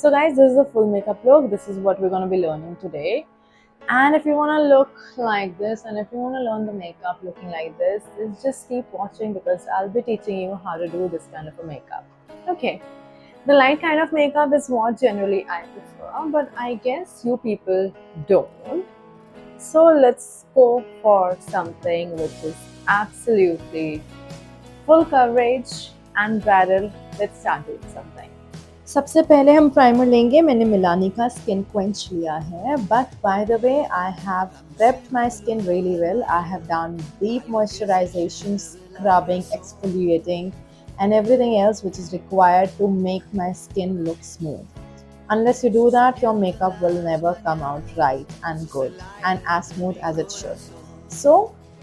So guys, this is a full makeup look. This is what we're going to be learning today. And if you want to look like this and if you want to learn the makeup looking like this, just keep watching because I'll be teaching you how to do this kind of a makeup. Okay, the light kind of makeup is what generally I prefer, but I guess you people don't. So let's go for something which is absolutely full coverage and bridal. Let's start doing something. सबसे पहले हम primer लेंगे। मैंने मिलानी का skin quench लिया है, but by the way I have prepped my skin really well. I have done deep moisturisation, scrubbing, exfoliating and everything else which is required to make my skin look smooth. Unless you do that, your makeup will never come out right and good and as smooth as it should. So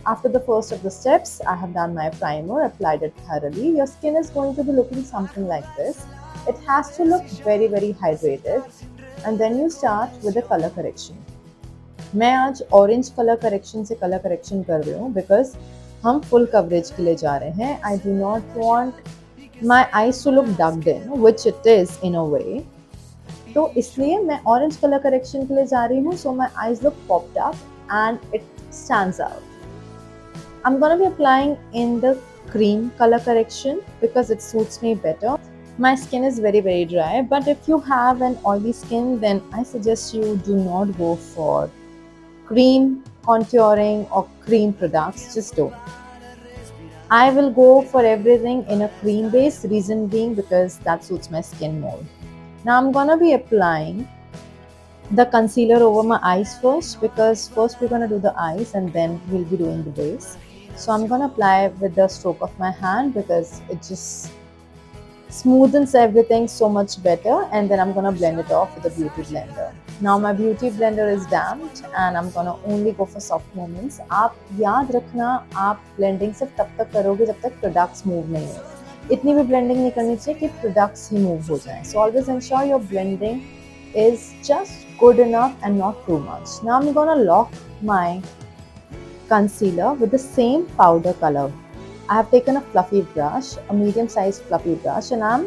after the first of the steps, I have done my primer, applied it thoroughly. Your skin is going to be looking something like this. It has to look very hydrated, and then you start with the color correction. मैं आज orange colour correction से colour correction कर रही हूँ because हम full coverage के लिए जा रहे हैं। I do not want my eyes to look ducked in which it is in a way, तो इसलिए मैं ऑरेंज कलर करेक्शन के लिए जा रही हूँ। So my eyes look popped up and it stands out. I'm gonna be applying in the cream color correction because it suits me better. My skin is very dry, but if you have an oily skin, then I suggest you do not go for cream contouring or cream products. Just don't. I will go for everything in a cream base, reason being because that suits my skin more. Now I'm gonna be applying the concealer over my eyes first because first we're gonna do the eyes and then we'll be doing the base. So I'm gonna apply with the stroke of my hand because it just smoothens everything so much better, and then I'm gonna blend it off with a beauty blender. Now my beauty blender is damped and I'm gonna only go for soft movements. आप याद रखना, आप blending सिर्फ तब तक करोगे जब तक products move नहीं हो। इतनी भी blending नहीं करनी चाहिए कि products ही move हो जाएं। So always ensure your blending is just good enough and not too much. Now I'm gonna lock my concealer with the same powder color. I have taken a fluffy brush, a medium sized fluffy brush, and I'm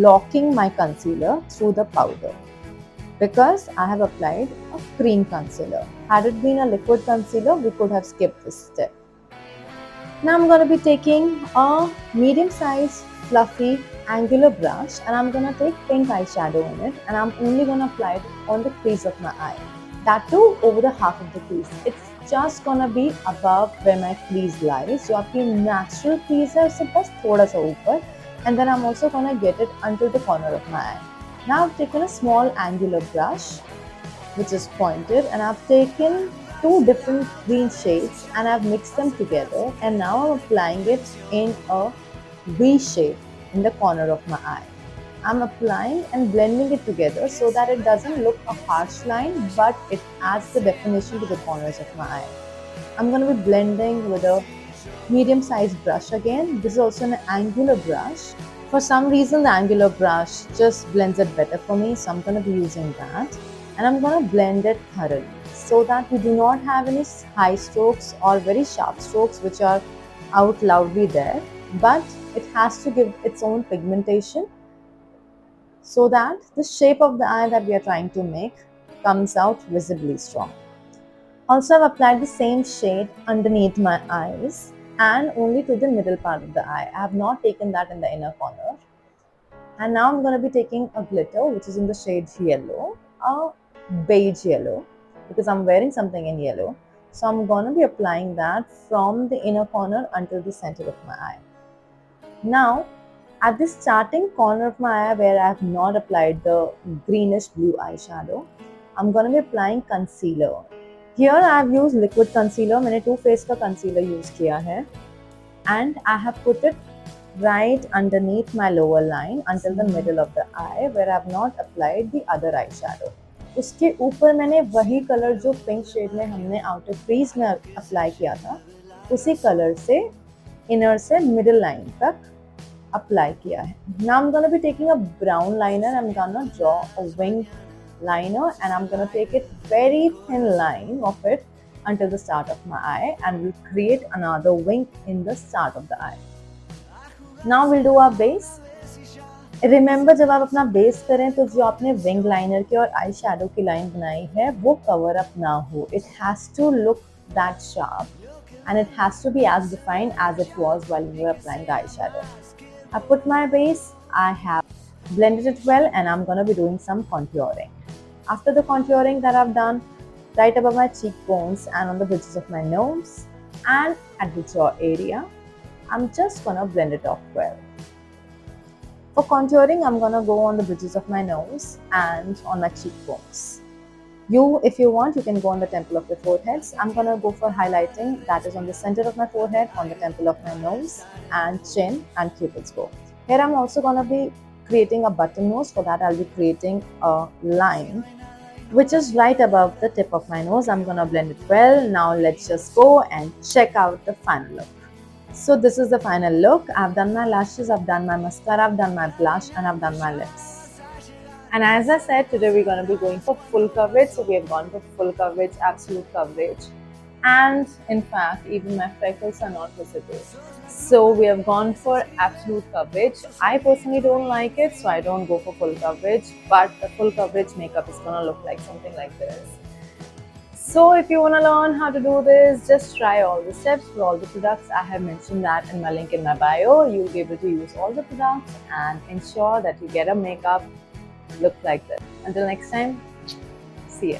locking my concealer through the powder because I have applied a cream concealer. Had it been a liquid concealer, we could have skipped this step. Now I'm going to be taking a medium sized fluffy angular brush and I'm going to take pink eyeshadow in it, and I'm only going to apply it on the crease of my eye. That too over the half of the crease. It's just gonna be above where my crease lies. जो आपकी natural crease है उससे बस थोड़ा सा ऊपर, and then I'm also gonna get it until the corner of my eye. Now I've taken a small angular brush which is pointed, and I've taken two different green shades and I've mixed them together, and now I'm applying it in a V shape in the corner of my eye. I'm applying and blending it together so that it doesn't look a harsh line, but it adds the definition to the corners of my eye. I'm going to be blending with a medium sized brush again. This is also an angular brush. For some reason the angular brush just blends it better for me, so I'm going to be using that. And I'm going to blend it thoroughly so that we do not have any high strokes or very sharp strokes which are out loudly there, but it has to give its own pigmentation so that the shape of the eye that we are trying to make comes out visibly strong. Also, I've applied the same shade underneath my eyes and only to the middle part of the eye. I have not taken that in the inner corner. And now I'm going to be taking a glitter which is in the shade yellow, a beige yellow, because I'm wearing something in yellow. So I'm going to be applying that from the inner corner until the center of my eye. Now, at the starting corner of my eye where I have not applied the greenish blue eyeshadow, I'm going to be applying concealer. Here I have used liquid concealer. मैंने Too Faced का concealer use किया है, and I have put it right underneath my lower line until the middle of the eye where I have not applied the other eyeshadow. उसके ऊपर मैंने वही colour जो pink shade में हमने आउटर क्रीज में अप्लाई किया था, उसी कलर से इनर से मिडिल लाइन तक apply किया है. Now I'm gonna be taking a brown liner. I'm gonna draw a wing liner and I'm gonna take it very thin line of it until the start of my eye, and we'll create another wing in the start of the eye. Now we'll do our base. Remember जब आप अपना base करें तो जो आपने wing liner की और eye shadow की लाइन बनाई है वो कवर अप ना हो. It has to look that sharp and it has to be as defined as it was while you were applying the eyeshadow. I put my base, I have blended it well, and I'm gonna be doing some contouring. After the contouring that I've done, right above my cheekbones and on the bridges of my nose and at the jaw area, I'm just gonna blend it off well. For contouring, I'm gonna go on the bridges of my nose and on my cheekbones. If you want, you can go on the temple of your foreheads. I'm gonna go for highlighting, that is on the center of my forehead, on the temple of my nose, and chin and cupid's bow. Here I'm also gonna be creating a button nose. For that, I'll be creating a line which is right above the tip of my nose. I'm gonna blend it well. Now let's just go and check out the final look. So this is the final look. I've done my lashes, I've done my mascara, I've done my blush, and I've done my lips. And as I said, today we're going to be going for full coverage. So we have gone for full coverage, absolute coverage. And in fact, even my freckles are not visible. So we have gone for absolute coverage. I personally don't like it, so I don't go for full coverage. But the full coverage makeup is going to look like something like this. So if you want to learn how to do this, just try all the steps for all the products. I have mentioned that in my link in my bio. You'll be able to use all the products and ensure that you get a makeup look like this. Until next time, see ya.